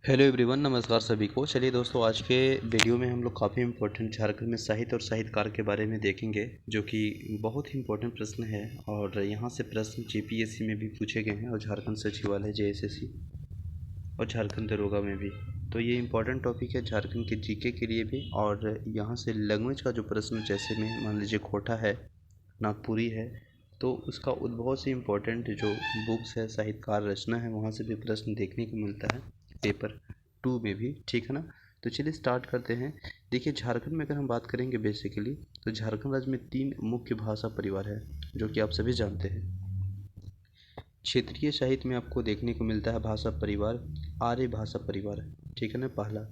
Hello everyone, नमस्कार सभी को। चलिए दोस्तों, आज के वीडियो में हम लोग काफ़ी इम्पोर्टेंट झारखंड में साहित्य और साहित्यकार के बारे में देखेंगे, जो कि बहुत ही इम्पोर्टेंट प्रश्न है। और यहाँ से प्रश्न जेपीएससी में भी पूछे गए हैं और झारखंड सचिवालय जेएसएससी और झारखंड दरोगा में भी। तो ये इम्पोर्टेंट टॉपिक है झारखंड के जीके के लिए भी। और यहाँ से लैंग्वेज का जो प्रश्न, जैसे में मान लीजिए खोटा है, नागपुरी है, तो उसका उद्भव से इम्पोर्टेंट जो बुक्स है, साहित्यकार रचना है, वहाँ से भी प्रश्न देखने को मिलता है पेपर 2 में भी। ठीक है ना। तो चलिए स्टार्ट करते हैं। देखिए, झारखंड में अगर हम बात करेंगे बेसिकली, तो झारखंड राज्य में 3 मुख्य भाषा परिवार है, जो कि आप सभी जानते हैं। क्षेत्रीय साहित्य में आपको देखने को मिलता है भाषा परिवार आर्य भाषा परिवार। ठीक है ना, पहला।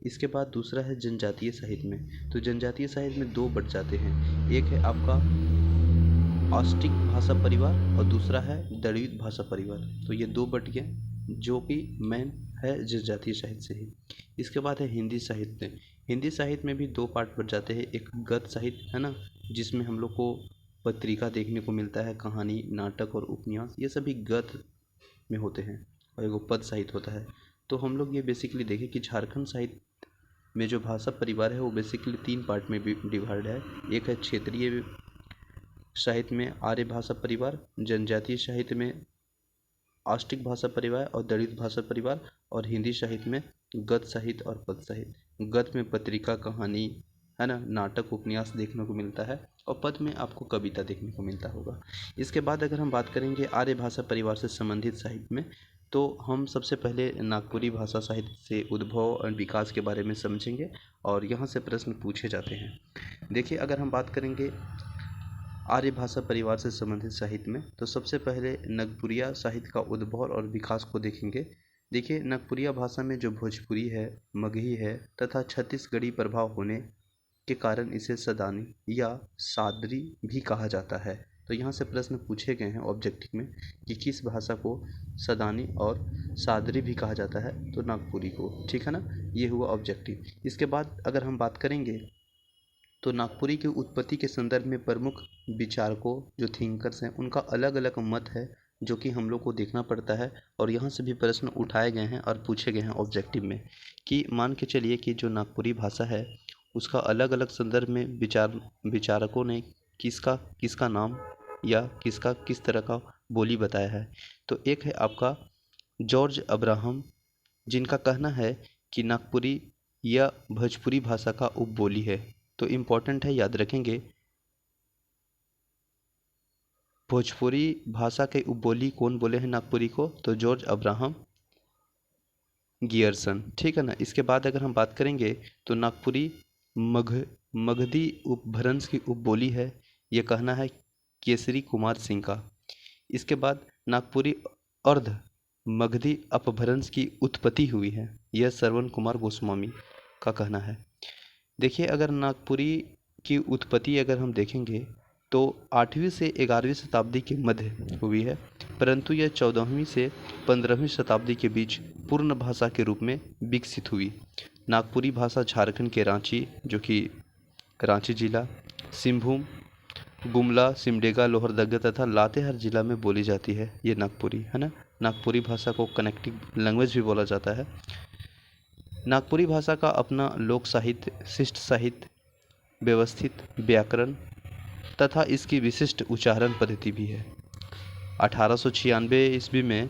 इसके बाद दूसरा है जनजातीय साहित्य में। तो जनजातीय साहित्य में 2 बट जाते हैं, एक है आपका ऑस्टिक भाषा परिवार और दूसरा है द्रविड़ भाषा परिवार। तो ये 2 बट गए, जो कि मेन है जनजातीय साहित्य से ही। इसके बाद है हिंदी साहित्य। हिंदी साहित्य में भी 2 पार्ट बट जाते हैं, एक गद्य साहित्य है ना, जिसमें हम लोग को पत्रिका देखने को मिलता है, कहानी, नाटक और उपन्यास, ये सभी गद्य में होते हैं। और एक पद साहित्य होता है। तो हम लोग ये बेसिकली देखें कि झारखंड साहित्य में जो भाषा परिवार है वो बेसिकली 3 पार्ट में डिवाइड है। एक है क्षेत्रीय साहित्य में आर्य भाषा परिवार, जनजातीय साहित्य में ऑस्टिक भाषा परिवार और दलित भाषा परिवार, और हिंदी साहित्य में गद्य साहित्य और पद साहित्य। गद्य में पत्रिका, कहानी है ना, नाटक, उपन्यास देखने को मिलता है, और पद में आपको कविता देखने को मिलता होगा। इसके बाद अगर हम बात करेंगे आर्य भाषा परिवार से संबंधित साहित्य में, तो हम सबसे पहले नागपुरी भाषा साहित्य से उद्भव और विकास के बारे में समझेंगे, और यहाँ से प्रश्न पूछे जाते हैं। देखिए, अगर हम बात करेंगे आर्य भाषा परिवार से संबंधित साहित्य में, तो सबसे पहले नगपुरिया साहित्य का उद्भव और विकास को देखेंगे। देखिए, नगपुरिया भाषा में जो भोजपुरी है, मगही है तथा छत्तीसगढ़ी प्रभाव होने के कारण इसे सदानी या सादरी भी कहा जाता है। तो यहाँ से प्रश्न पूछे गए हैं ऑब्जेक्टिव में कि किस भाषा को सदानी और सादरी भी कहा जाता है, तो नागपुरी को। ठीक है ना, ये हुआ ऑब्जेक्टिव। इसके बाद अगर हम बात करेंगे, तो नागपुरी की उत्पत्ति के संदर्भ में प्रमुख विचारकों, जो थिंकर्स हैं, उनका अलग अलग मत है, जो कि हम लोग को देखना पड़ता है। और यहाँ से भी प्रश्न उठाए गए हैं और पूछे गए हैं ऑब्जेक्टिव में, कि मान के चलिए कि जो नागपुरी भाषा है उसका अलग अलग संदर्भ में विचारकों ने किसका किसका नाम या किसका किस तरह का बोली बताया है। तो एक है आपका जॉर्ज अब्राहम, जिनका कहना है कि नागपुरी या भोजपुरी भाषा का उपबोली है। तो इम्पोर्टेंट है, याद रखेंगे, भोजपुरी भाषा के उपबोली कौन बोले हैं नागपुरी को, तो जॉर्ज अब्राहम गियर्सन। ठीक है ना। इसके बाद अगर हम बात करेंगे, तो नागपुरी मगधी उपभ्रंश की उपबोली है, ये कहना है केसरी कुमार सिंह का। इसके बाद नागपुरी अर्ध मगधी अपभ्रंश की उत्पत्ति हुई है, यह श्रवण कुमार गोस्वामी का कहना है। देखिए, अगर नागपुरी की उत्पत्ति अगर हम देखेंगे, तो 8वीं से 11वीं शताब्दी के मध्य हुई है, परंतु यह 14वीं से 15वीं शताब्दी के बीच पूर्ण भाषा के रूप में विकसित हुई। नागपुरी भाषा झारखंड के रांची, जो कि रांची जिला, सिंहभूम, गुमला, सिमडेगा, लोहरदगा तथा लातेहार जिला में बोली जाती है, ये नागपुरी है ना। नागपुरी भाषा को कनेक्टिंग लैंग्वेज भी बोला जाता है। नागपुरी भाषा का अपना लोक साहित्य, शिष्ट साहित्य, व्यवस्थित व्याकरण तथा इसकी विशिष्ट उच्चारण पद्धति भी है। 1896 ईस्वी में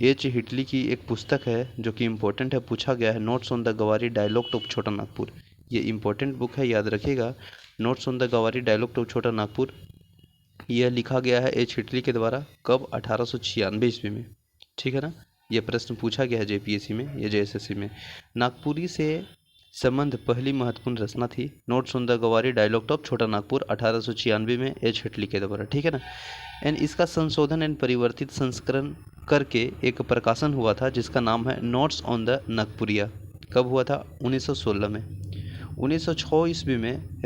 एच हिटली की एक पुस्तक है, जो कि इम्पोर्टेंट है, पूछा गया है, नोट्स ऑन द गवारी डायलॉग ऑफ छोटा नागपुर। ये इम्पोर्टेंट बुक है, याद रखिएगा, नोट्स ऑन द गवारी डायलॉग ऑफ छोटा नागपुर। यह लिखा गया है एच हिटली के द्वारा, कब? 1896 ईस्वी में। ठीक है ना। ये प्रश्न पूछा गया है जेपीएससी में या जेएसएससी में। नागपुरी से संबंध पहली महत्वपूर्ण रचना थी, नोट्स ऑन द गवारी डायलॉग ऑफ छोटा नागपुर, 1896 में एच हिटली के द्वारा। ठीक है ना। एंड इसका संशोधन एंड परिवर्तित संस्करण करके एक प्रकाशन हुआ था, जिसका नाम है नोट्स ऑन द नागपुरिया। कब हुआ था? 1916 में। 1906 ईस्वी में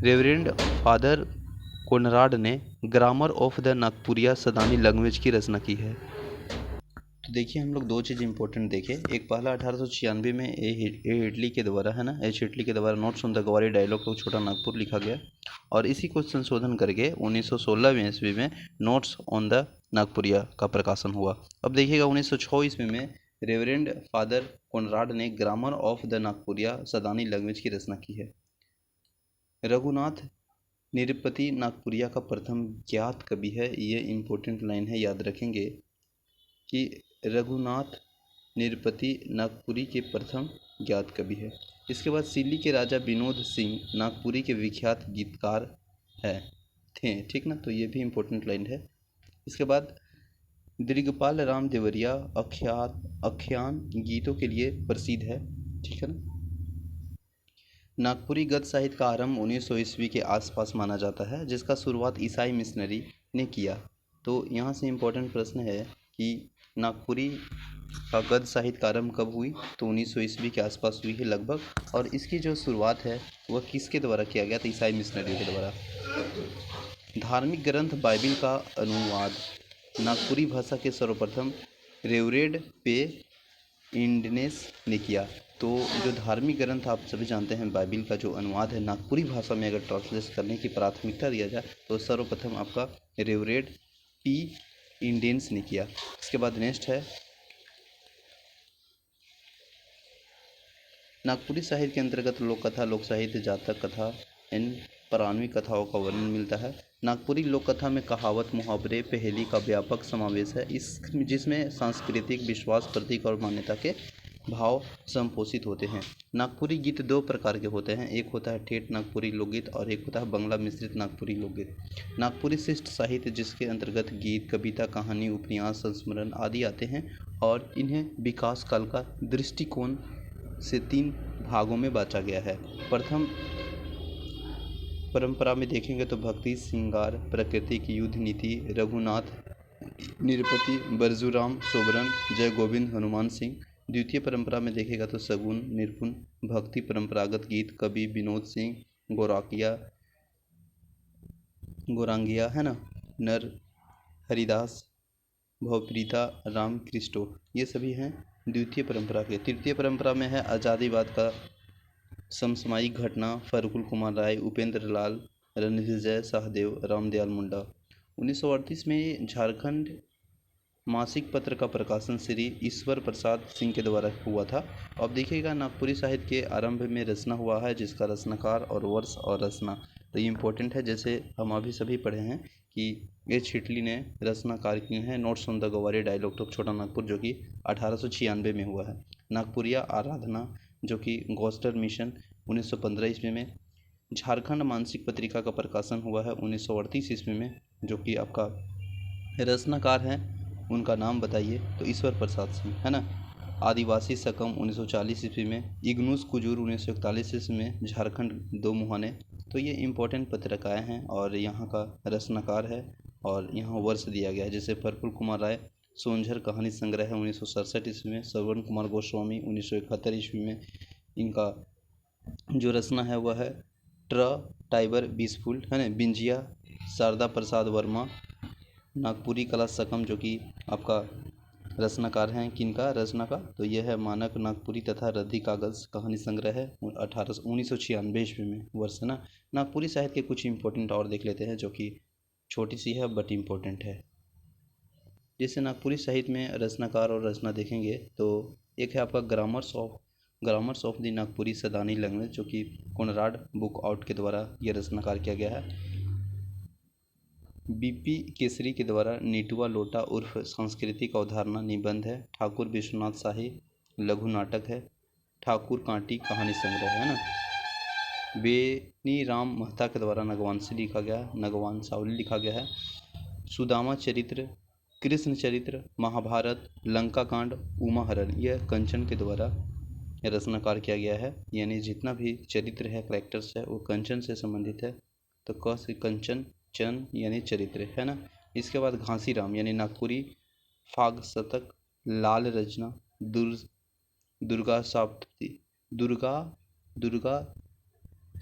रेवरेंड फादर कोनराड ने grammar of the Nagpuria Sadani language की रचना की है। तो देखिए, हम लोग 2 चीज़ इंपॉर्टेंट देखें। एक पहला 1896 में ए हिटली के द्वारा है ना, एच हिटली के द्वारा नोट्स ऑन द गवारी डायलॉग ऑफ छोटा नागपुर लिखा गया, और इसी को संशोधन करके 1916 में ईस्वी में नोट्स ऑन द नागपुरिया का प्रकाशन हुआ। अब देखिएगा 1906 ईस्वी में रेवरेंड फादर कोनराड ने grammar of the Nagpuria Sadani language की रचना की है। रघुनाथ निरपति नागपुरिया का प्रथम ज्ञात कवि है। ये इम्पोर्टेंट लाइन है, याद रखेंगे कि रघुनाथ निरपति नागपुरी के प्रथम ज्ञात कवि है। इसके बाद सिल्ली के राजा विनोद सिंह नागपुरी के विख्यात गीतकार थे, ठीक ना, तो ये भी इम्पोर्टेंट लाइन है। इसके बाद दृगपाल राम देवरिया आख्यान गीतों के लिए प्रसिद्ध है, ठीक है ना। नागपुरी गद्य साहित्य का आरंभ 1900 ईस्वी के आसपास माना जाता है, जिसका शुरुआत ईसाई मिशनरी ने किया। तो यहाँ से इम्पोर्टेंट प्रश्न है कि नागपुरी का गद्य साहित्य का आरंभ कब हुई, तो 1900 ईस्वी के आसपास हुई है लगभग। और इसकी जो शुरुआत है वह किसके द्वारा किया गया, तो ईसाई मिशनरियों के द्वारा। धार्मिक ग्रंथ बाइबिल का अनुवाद नागपुरी भाषा के सर्वप्रथम रेवरेड पे इंडनेस ने किया। तो जो धार्मिक ग्रंथ आप सभी जानते हैं, बाइबिल का जो अनुवाद है नागपुरी भाषा में अगर ट्रांसलेट करने की प्राथमिकता दिया जाए तो सर्वप्रथम आपका रेवरेड पी इंडेंस ने किया। इसके बाद नेक्स्ट है नागपुरी साहित्य के अंतर्गत लोक कथा, लोक साहित्य, जातक कथा, इन पौराणिक कथाओं का वर्णन मिलता है। नागपुरी लोक कथा में कहावत, मुहावरे, पहेली का व्यापक समावेश है, जिसमें सांस्कृतिक विश्वास, प्रतीक और मान्यता के भाव संपोषित होते हैं। नागपुरी गीत दो प्रकार के होते हैं, एक होता है ठेठ नागपुरी लोकगीत और एक होता है बंगला मिश्रित नागपुरी लोकगीत। नागपुरी शिष्ट साहित्य, जिसके अंतर्गत गीत, कविता, कहानी, उपन्यास, संस्मरण आदि आते हैं, और इन्हें विकास काल का दृष्टिकोण से 3 भागों में बांटा गया है। प्रथम परंपरा में देखेंगे तो भक्ति, श्रृंगार, प्राकृतिक, युद्ध नीति, रघुनाथ निरपति, बरजूराम, सोबरन, जय गोविंद, हनुमान सिंह। द्वितीय परंपरा में देखेगा तो सगुन, निपुण, भक्ति, परंपरागत गीत, कवि विनोद सिंह, गौरांगिया है ना, नर हरिदास, भवप्रीता, राम क्रिस्टो, ये सभी हैं द्वितीय परंपरा के। तृतीय परंपरा में है आज़ादीवाद का समसामयिक घटना, फर्रुख कुमार राय, उपेंद्र लाल, रणविजय सहदेव, रामदयाल मुंडा। 1938 में झारखंड मासिक पत्र का प्रकाशन श्री ईश्वर प्रसाद सिंह के द्वारा हुआ था। अब देखिएगा नागपुरी साहित्य के आरंभ में रचना हुआ है, जिसका रचनाकार और वर्ष और रचना, तो ये इम्पोर्टेंट है। जैसे हम अभी सभी पढ़े हैं कि एच हिटली ने रचनाकार किए हैं नोट्स ऑन द गवारे डायलॉग ऑफ छोटा नागपुर, जो कि 1896 में हुआ है। नागपुरिया आराधना, जो कि गोस्टर मिशन 1915 ईस्वी में। झारखंड मानसिक पत्रिका का प्रकाशन हुआ है 1938 ईस्वी में, जो कि आपका रचनाकार हैं, उनका नाम बताइए, तो ईश्वर प्रसाद सिंह है ना। आदिवासी सकम 1940 ईस्वी में। इग्नूस कुजूर 1941 ईस्वी में। झारखंड दो मुहाने, तो ये इम्पोर्टेंट पत्रिकाएँ हैं और यहाँ का रचनाकार है और यहाँ वर्ष दिया गया है। जैसे फर्रुख कुमार राय सोनझर कहानी संग्रह है 1967 ईस्वी में। श्रवण कुमार गोस्वामी 1971 ईस्वी में। इनका जो रचना है वह है टाइबर बीसफुल है ना। बिंजिया शारदा प्रसाद वर्मा। नागपुरी कला सकम, जो कि आपका रचनाकार हैं, किनका रचना का, तो यह है मानक नागपुरी तथा रद्दी कागज़ कहानी संग्रह है 1996 ईस्वी में वर्ष है ना। नागपुरी साहित्य के कुछ इंपॉर्टेंट और देख लेते हैं, जो कि छोटी सी है बट इम्पोर्टेंट है। जैसे नागपुरी साहित्य में रचनाकार और रचना देखेंगे तो एक है आपका grammars of the Nagpuri Sadani language, जो कि कोनराड बुक आउट के द्वारा यह रचनाकार किया गया है। बीपी केसरी के द्वारा नेटुआ लोटा उर्फ सांस्कृतिक अवधारणा निबंध है। ठाकुर विश्वनाथ शाही लघु नाटक है। ठाकुर कांटी कहानी संग्रह है ना। बेनी राम महता के द्वारा नगवांशावली लिखा गया है। सुदामा चरित्र, कृष्ण चरित्र, महाभारत, लंका कांड, उमाहरण, यह कंचन के द्वारा रचनाकार किया गया है। यानी जितना भी चरित्र है, कैरेक्टर्स है, वो कंचन से संबंधित है। तो क से कंचन, चन यानी चरित्र है ना। इसके बाद घासीराम यानी नागपुरी फाग शतक, लाल रचना, दुर्गा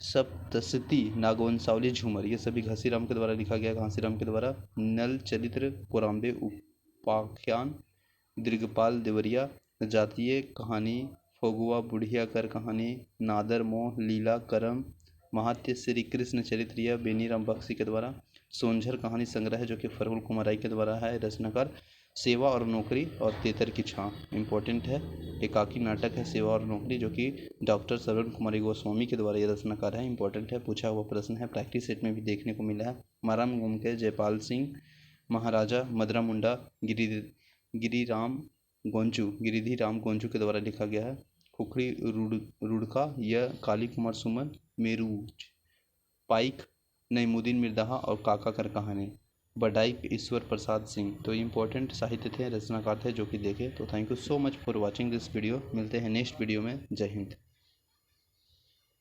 सप्तशती, नागवंशावली, झूमर, ये सभी घासीराम के द्वारा लिखा गया। घासीराम के द्वारा नल चरित्र, कोराम्बे उपाख्यान, दृगपाल देवरिया, जातीय कहानी, फगुआ बुढ़िया कर कहानी, नादर मोह, लीला करम, महात्य श्री कृष्ण चरित्र, यह बेनीराम बख्शी के द्वारा। सोनझर कहानी संग्रह, जो कि फर्रुख कुमार राय के द्वारा है रचनाकार। सेवा और नौकरी और तेतर की छां इम्पोर्टेंट है। एकाकी नाटक है सेवा और नौकरी, जो कि डॉक्टर श्रवण कुमारी गोस्वामी के द्वारा ये रचनाकार है। इम्पोर्टेंट है, पूछा हुआ प्रश्न है, प्रैक्टिस सेट में भी देखने को मिला है। माराम घूम के जयपाल सिंह, महाराजा मदरा मुंडा, गिरिधीराम गोंजू के द्वारा लिखा गया है। खुखड़ी रुड़का यह काली कुमार सुमन, मेरूज पाइक नईमुद्दीन मिर्दाहा और काका कर कहानी बडाइक ईश्वर प्रसाद सिंह। तो इम्पोर्टेंट साहित्य थे, रचनाकार थे जो कि देखे। तो thank you so much for watching this video. मिलते हैं नेक्स्ट वीडियो में। जय हिंद।